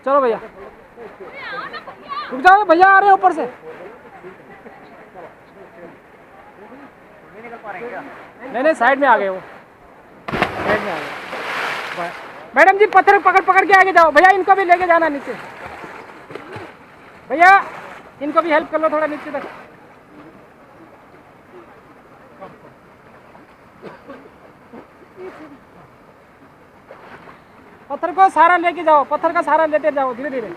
चलो भैया, रुक जाओ भैया, आ रहे हैं ऊपर से। नहीं नहीं, साइड में आ गए वो, साइड में आ गए। मैडम जी पत्थर पकड़ पकड़ के आगे जाओ। भैया इनको भी लेके जाना नीचे, भैया इनको भी हेल्प कर लो थोड़ा नीचे तक। पत्थर को सहारा लेके जाओ, पत्थर का सहारा लेते जाओ धीरे धीरे।